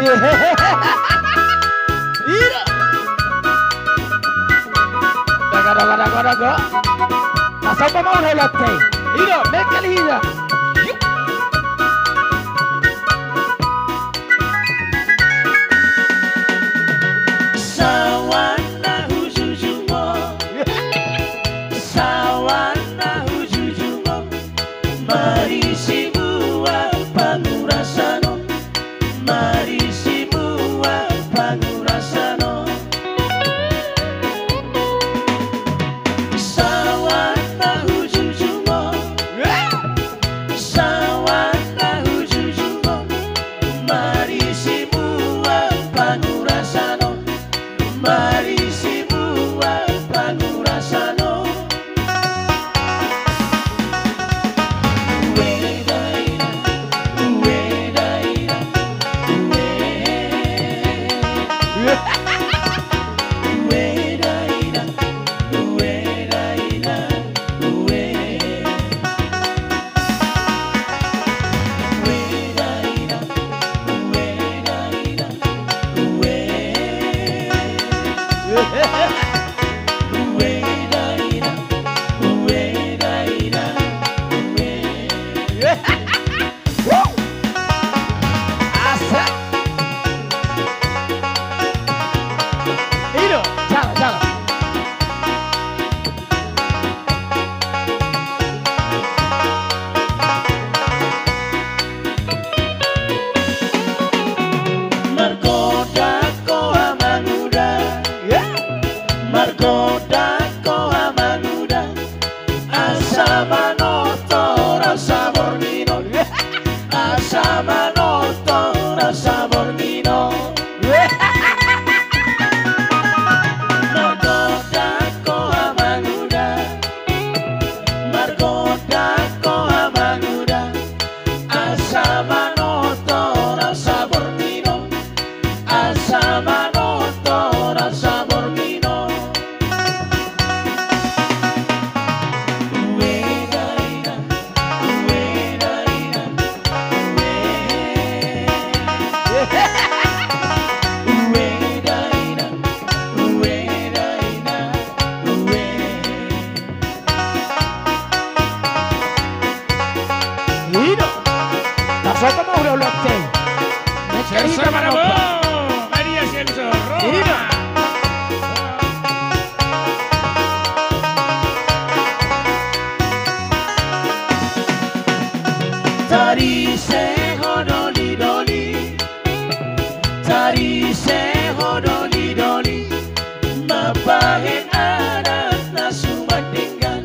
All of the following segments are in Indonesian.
Ira. Daga. Nasa pa mau ulat kay. Ira, mekalida. María Celso Tarise hodoli, tarise hodoli, mapahin anak na sumandinggan,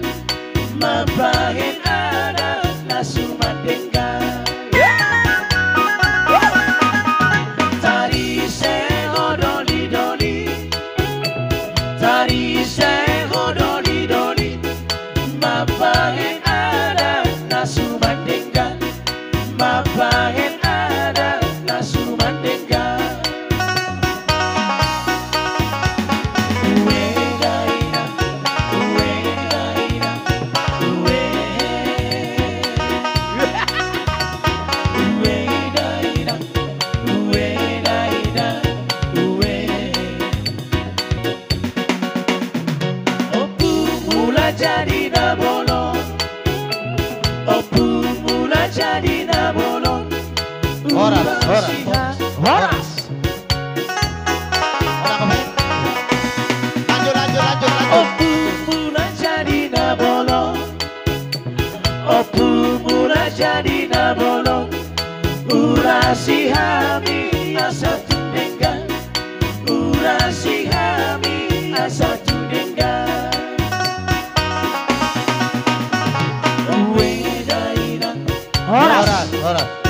mapahin anak na sumandinggan. Tarise hodoli, mapahin anak na sumandinggan, mapahin anak na sumandinggan. Jadi na bolong, opu mula jadi na bolong. Horas. Lanjut. Opu mula jadi na bolong, opu mula jadi na bolong. Urasi hami asa tundengan, urasi hami asa tundengan. Horas.